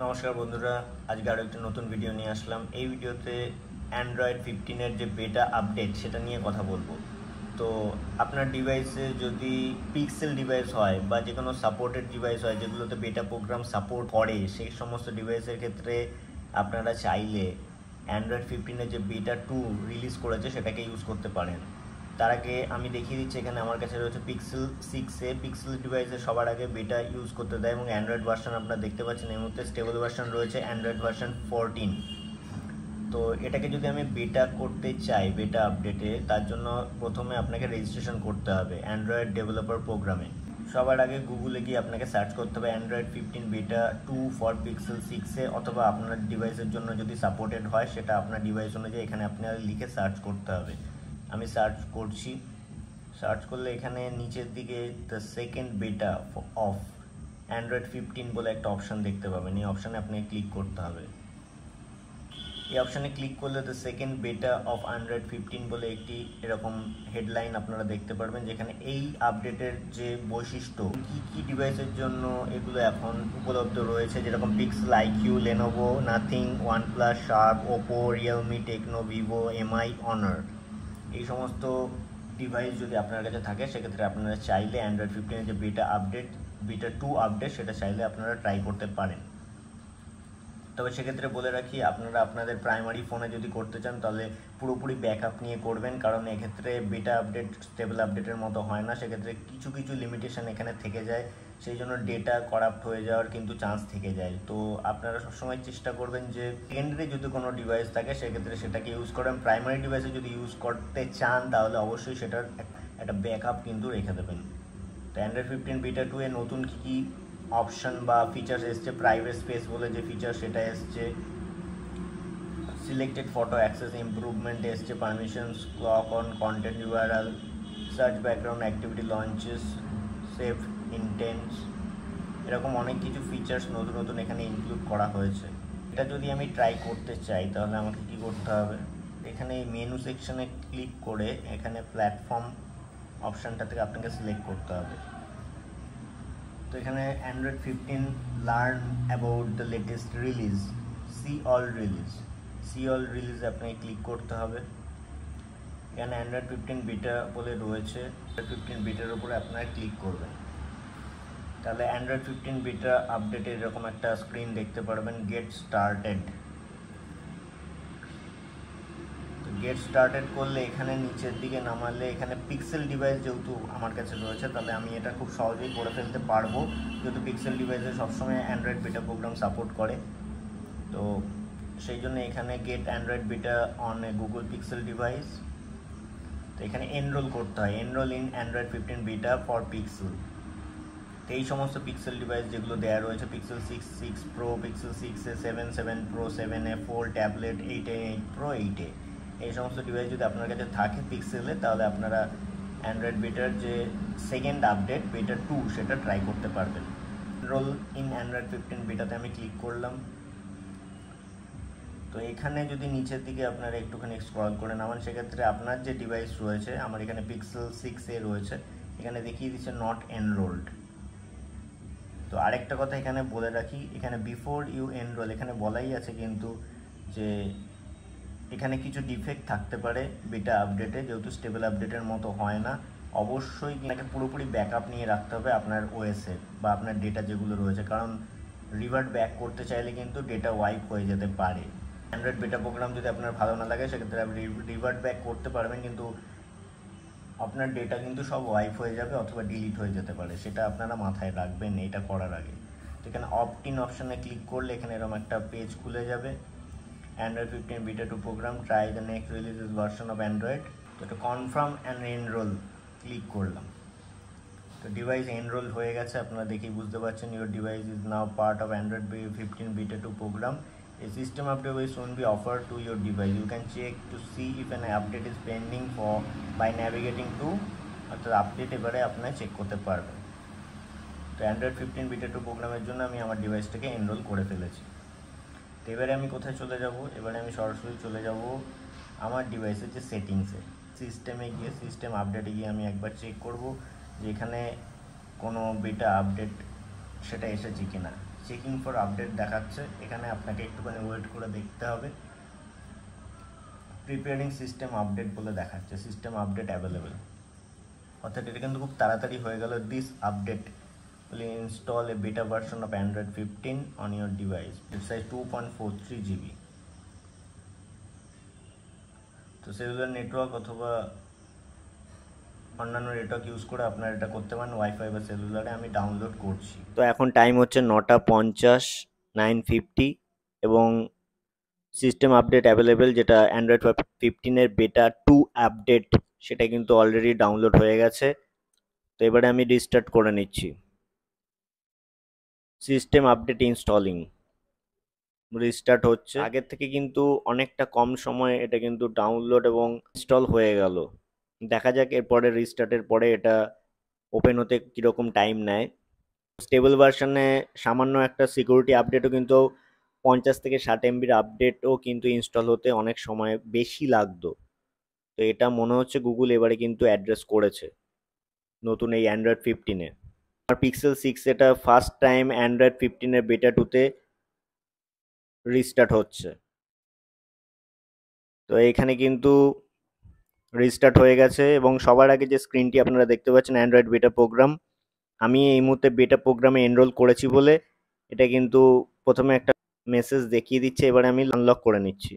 নমস্কার বন্ধুরা, আজকে আরও একটি নতুন ভিডিও নিয়ে আসলাম। এই ভিডিওতে অ্যান্ড্রয়েড 15-এর যে বেটা আপডেট সেটা নিয়ে কথা বলবো। তো আপনার ডিভাইসে যদি পিক্সেল ডিভাইস হয় বা যে কোনো সাপোর্টেড ডিভাইস হয় যেগুলোতে বেটা প্রোগ্রাম সাপোর্ট করে, সেই সমস্ত ডিভাইসের ক্ষেত্রে আপনারা চাইলে অ্যান্ড্রয়েড 15-এর যে বেটা 2 রিলিজ করেছে সেটাকে ইউজ করতে পারেন। তার আগে আমি দেখিয়ে দিচ্ছি, এখানে আমার কাছে রয়েছে পিক্সেল 6 পিক্সেল ডিভাইসে সবার আগে বেটা ইউজ করতে দেয় এবং অ্যান্ড্রয়েড ভার্সন আপনারা দেখতে পাচ্ছেন এই মুহূর্তে স্টেবল ভার্সন রয়েছে অ্যান্ড্রয়েড ভার্সন 14। তো এটাকে যদি আমি বেটা করতে চাই বেটা আপডেটে, তার জন্য প্রথমে আপনাকে রেজিস্ট্রেশন করতে হবে অ্যান্ড্রয়েড ডেভেলপার প্রোগ্রামে। সবার আগে গুগলে গিয়ে আপনাকে সার্চ করতে হবে অ্যান্ড্রয়েড 15 বেটা 2 ফর পিক্সেল 6-এ, অথবা আপনার ডিভাইসের জন্য যদি সাপোর্টেড হয় সেটা আপনার ডিভাইস অনুযায়ী এখানে আপনার লিখে সার্চ করতে হবে। আমি সার্চ করছি। সার্চ করলে এখানে নিচের দিকে দ্য সেকেন্ড বেটা অফ অ্যান্ড্রয়েড 15 বলে একটা অপশান দেখতে পাবেন। এই অপশানে আপনাকে ক্লিক করতে হবে। এই অপশানে ক্লিক করলে দ্য সেকেন্ড বেটা অফ অ্যান্ড্রয়েড 15 বলে একটি এরকম হেডলাইন আপনারা দেখতে পারবেন, যেখানে এই আপডেটের যে বৈশিষ্ট্য কী ডিভাইসের জন্য এগুলো এখন উপলব্ধ রয়েছে, যেরকম Pixel iQOO, Lenovo, Nothing, OnePlus, Sharp, Oppo, Realme, Tecno, Vivo, Mi, Honor, এই সমস্ত ডিভাইস যদি আপনার কাছে থাকে সেক্ষেত্রে আপনারা চাইলে অ্যান্ড্রয়েড 15-এর যে বেটা 2 আপডেট সেটা চাইলে আপনারা ট্রাই করতে পারেন। তবে সেক্ষেত্রে বলে রাখি, আপনারা আপনাদের প্রাইমারি ফোনে যদি করতে চান তাহলে পুরোপুরি ব্যাকআপ নিয়ে করবেন, কারণ এক্ষেত্রে বেটা আপডেট স্টেবল আপডেটের মতো হয় না। সেক্ষেত্রে কিছু কিছু লিমিটেশন এখানে থেকে যায়, সেই জন্য ডেটা করাপ্ট হয়ে যাওয়ার কিন্তু চান্স থেকে যায়। তো আপনারা সবসময় চেষ্টা করবেন যে সেকেন্ডারি যদি কোনো ডিভাইস থাকে সেক্ষেত্রে সেটাকে ইউজ করেন। প্রাইমারি ডিভাইসে যদি ইউজ করতে চান তাহলে অবশ্যই সেটার একটা ব্যাকআপ কিন্তু রেখে দেবেন। তো অ্যান্ড্রয়েড 15 বেটা 2 এ নতুন কী অপশন বা ফিচার্স এসছে, প্রাইভেট স্পেস বলে যে ফিচার সেটা এসছে, সিলেক্টেড ফটো অ্যাক্সেস ইমপ্রুভমেন্ট এসছে, permissions clock on content URL, search background activity launches, save intents, এরকম অনেক কিছু ফিচার্স নতুন নতুন এখানে ইনক্লুড করা হয়েছে। এটা যদি আমি ট্রাই করতে চাই তাহলে আমাকে কী করতে হবে, এখানে এই মেনু সেকশনে ক্লিক করে এখানে প্ল্যাটফর্ম অপশানটা থেকে আপনাকে সিলেক্ট করতে হবে। তো এখানে Android 15 learn about the latest release, see all release আপনাকে ক্লিক করতে হবে। এখানে অ্যান্ড্রয়েড 15 বেটা বলে রয়েছে, 15 বেটার উপরে আপনারা ক্লিক করবেন। তাহলে অ্যান্ড্রয়েড 15 বেটা আপডেটে এরকম একটা স্ক্রিন দেখতে পারবেন, গেট স্টার্টেড করলে এখানে নিচের দিকে নামালে এখানে পিক্সেল ডিভাইস যেহেতু আমার কাছে রয়েছে তাহলে আমি এটা খুব সহজেই করে ফেলতে পারবো, যেহেতু পিক্সেল ডিভাইসে সবসময় অ্যান্ড্রয়েড বেটা প্রোগ্রাম সাপোর্ট করে। তো সেই জন্য এখানে গেট অ্যান্ড্রয়েড বেটা on a Google pixel device, তো এখানে এনরোল করতে হয়, এনরোল ইন অ্যান্ড্রয়েড 15 বেটা ফর পিক্সেল। তো এই সমস্ত পিক্সেল ডিভাইস যেগুলো দেওয়া রয়েছে, pixel 6 pro, pixel 6a, 7 pro, 7a, 4 tablet, 8 pro, 8a, এই সমস্ত ডিভাইস যদি আপনার কাছে থাকে পিক্সেলে তাহলে আপনারা অ্যান্ড্রয়েড বেটার যে সেকেন্ড আপডেট বেটা 2 সেটা ট্রাই করতে পারবেন। এনরোল ইন অ্যান্ড্রয়েড 15 বেটাতে আমি ক্লিক করলাম। তো এখানে যদি নিচের দিকে আপনারা একটুখানি স্ক্রল করে নামান সেক্ষেত্রে আপনার যে ডিভাইস রয়েছে, আমার এখানে পিক্সেল 6a রয়েছে, এখানে দেখিয়ে দিচ্ছে নট এনরোলড। তো আরেকটা কথা এখানে বলে রাখি, এখানে বিফোর ইউ এনরোল এখানে বলাই আছে কিন্তু যে এখানে কিছু ডিফেক্ট থাকতে পারে বেটা আপডেটে, যেহেতু স্টেবল আপডেটের মতো হয় না। অবশ্যই আপনাকে পুরোপুরি ব্যাকআপ নিয়ে রাখতে হবে আপনার ওএসে বা আপনার ডেটা যেগুলো রয়েছে, কারণ রিভার্ট ব্যাক করতে চাইলে কিন্তু ডেটা ওয়াইপ হয়ে যেতে পারে। অ্যান্ড্রয়েড বেটা প্রোগ্রাম যদি আপনার ভালো না লাগে সেক্ষেত্রে আপনি রিভার্ট ব্যাক করতে পারবেন, কিন্তু আপনার ডেটা কিন্তু সব ওয়াইপ হয়ে যাবে অথবা ডিলিট হয়ে যেতে পারে, সেটা আপনারা মাথায় রাখবেন এটা করার আগে। তো এখানে অপট ইন অপশানে ক্লিক করলে এখানে এরকম একটা পেজ খুলে যাবে, Android 15 beta 2 program, try the next release version of Android. তো এটা কনফার্ম অ্যান্ড এনরোল ক্লিক করলাম। তো ডিভাইস এনরোল হয়ে গেছে, আপনারা দেখেই বুঝতে পারছেন, your device is now part of Android 15 beta 2 programme. A system update will soon be offered to your device. You can check to see if an update is pending by navigating to অর্থাৎ update এবারে আপনারা check করতে পারবেন। তো Android 15 beta 2 প্রোগ্রামের জন্য আমি আমার ডিভাইসটাকে এনরোল করে ফেলেছি। তো এবারে আমি কোথায় চলে যাব, এবারে আমি সরাসরি চলে যাব আমার ডিভাইসের যে সেটিংসে, সিস্টেমে গিয়ে সিস্টেম আপডেটে গিয়ে আমি একবার চেক করব যে এখানে কোনো বেটা আপডেট সেটা এসেছে কিনা। চেকিং ফর আপডেট দেখাচ্ছে, এখানে আপনাকে একটুখানি ওয়েট করে দেখতে হবে। প্রিপেয়ারিং সিস্টেম আপডেট বলে দেখাচ্ছে, সিস্টেম আপডেট অ্যাভেলেবেল, অর্থাৎ এটা কিন্তু খুব তাড়াতাড়ি হয়ে গেল। This update will install a beta version of Android 15 on your device. It says 2.43 GB. তো সেলুলার নেটওয়ার্ক অথবা অন্যান্য নেটওয়ার্ক ইউজ করে আপনারা এটা করতে পারেন, ওয়াইফাই বা সেলুলারে। আমি ডাউনলোড করছি। তো এখন টাইম হচ্ছে 9:50, 9:50, এবং সিস্টেম আপডেট অ্যাভেলেবেল, যেটা অ্যান্ড্রয়েড 15-এর বেটা 2 আপডেট, সেটা কিন্তু অলরেডি ডাউনলোড হয়ে গেছে। তো এবারে আমি রিস্টার্ট করে নিচ্ছি। সিস্টেম আপডেট ইনস্টলিং, রিস্টার্ট হচ্ছে। আগের থেকে কিন্তু অনেকটা কম সময়ে এটা কিন্তু ডাউনলোড এবং ইনস্টল হয়ে গেল। দেখা যাক এরপরে রিস্টার্টের পরে এটা ওপেন হতে কীরকম টাইম নেয়। স্টেবল ভার্সনে সামান্য একটা সিকিউরিটি আপডেটও কিন্তু 50 থেকে 60 MBর আপডেটও কিন্তু ইনস্টল হতে অনেক সময় বেশি লাগতো। তো এটা মনে হচ্ছে গুগল এবারে কিন্তু অ্যাড্রেস করেছে নতুন এই অ্যান্ড্রয়েড 15-এ। আর পিক্সেল 6 এটা ফার্স্ট টাইম অ্যান্ড্রয়েড 15-এর বেটা 2-তে রিস্টার্ট হচ্ছে। তো এখানে কিন্তু রিস্টার্ট হয়ে গেছে, এবং সবার আগে যে স্ক্রিনটি আপনারা দেখতে পাচ্ছেন অ্যান্ড্রয়েড বেটা প্রোগ্রাম, আমি এই মুহূর্তে বেটা প্রোগ্রামে এনরোল করেছি বলে এটা কিন্তু প্রথমে একটা মেসেজ দেখিয়ে দিচ্ছে। এবারে আমি আনলক করে নিচ্ছি।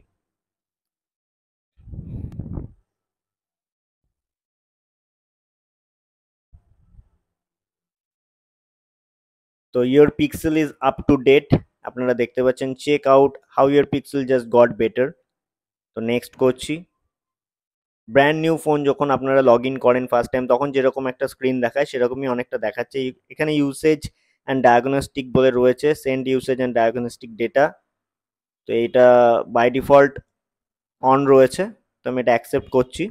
তো your Pixel is up to date, আপনারা দেখতে পাচ্ছেন check out how your Pixel just got better. তো নেক্সট করছি। ব্র্যান্ড নিউ ফোন যখন আপনারা লগ ইন করেন ফার্স্ট টাইম, তখন যেরকম একটা স্ক্রিন দেখায় সেরকমই অনেকটা দেখাচ্ছে। এখানে ইউসেজ অ্যান্ড ডায়াগনস্টিক বলে রয়েছে, send usage and diagnostic data. তো এইটা বাই ডিফল্ট অন রয়েছে, তো আমি এটা অ্যাকসেপ্ট করছি।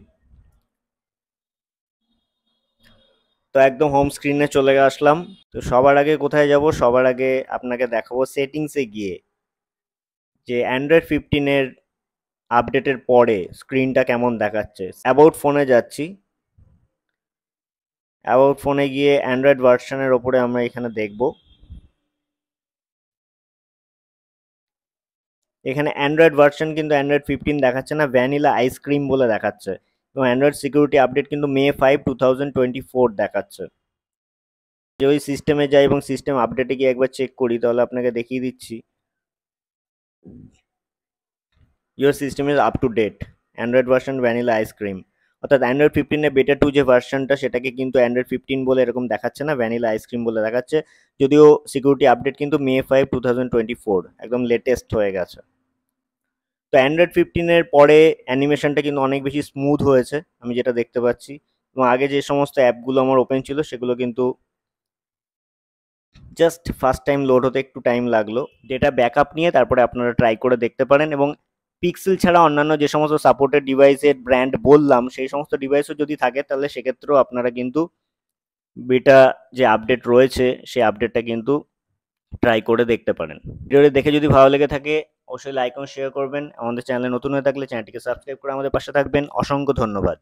তো একদম হোম স্ক্রিনে চলে আসলাম। তো সবার আগে কোথায় যাব? সবার আগে আপনাকে দেখাবো সেটিংসে গিয়ে যে অ্যান্ড্রয়েড 15-এর আপডেটের পরে স্ক্রিনটা কেমন দেখাচ্ছে। অ্যাবাউট ফোনে যাচ্ছি। অ্যাবাউট ফোনে গিয়ে অ্যান্ড্রয়েড ভার্সনের ওপরে আমরা এখানে দেখব। এখানে অ্যান্ড্রয়েড ভার্সন কিন্তু অ্যান্ড্রয়েড 15 দেখাচ্ছে না, ভ্যানিলা আইসক্রিম বলে দেখাচ্ছে। এবং অ্যান্ড্রয়েড সিকিউরিটি আপডেট কিন্তু মে 5, 2024 দেখাচ্ছে। যে ওই সিস্টেমে যাই এবং সিস্টেম আপডেটে গিয়ে একবার চেক করি, তাহলে আপনাকে দেখিয়ে দিচ্ছি। Your system is up to date, Android version vanilla ice cream. অর্থাৎ অ্যান্ড্রয়েড 15-এর বেটা 2 যে ভার্সনটা, সেটাকে কিন্তু অ্যান্ড্রয়েড 15 বলে এরকম দেখাচ্ছে না, ভ্যানিলা আইসক্রিম বলে দেখাচ্ছে। যদিও সিকিউরিটি আপডেট কিন্তু মে 5, 2024, একদম লেটেস্ট হয়ে গেছে। তো অ্যান্ড্রয়েড 15-এর পরে অ্যানিমেশনটা কিন্তু অনেক বেশি স্মুথ হয়েছে, আমি যেটা দেখতে পাচ্ছি। এবং আগে যে সমস্ত অ্যাপগুলো আমার ওপেন ছিল সেগুলো কিন্তু জাস্ট ফার্স্ট টাইম লোড হতে একটু টাইম লাগলো। ডেটা ব্যাকআপ নিয়ে তারপরে আপনারা ট্রাই করে দেখতে পারেন। এবং পিক্সেল ছাড়া অন্যান্য যে সমস্ত সাপোর্টেড ডিভাইসের ব্র্যান্ড বললাম, সেই সমস্ত ডিভাইসও যদি থাকে তাহলে সেক্ষেত্রেও আপনারা কিন্তু বেটা যে আপডেট রয়েছে সেই আপডেটটা কিন্তু ট্রাই করে দেখতে পারেন। ভিডিওটি দেখে যদি ভালো লেগে থাকে অবশ্যই লাইক এবং শেয়ার করবেন। আমাদের চ্যানেলে নতুন হয়ে থাকলে চ্যানেলটিকে সাবস্ক্রাইব করে আমাদের পাশে থাকবেন। অসংখ্য ধন্যবাদ।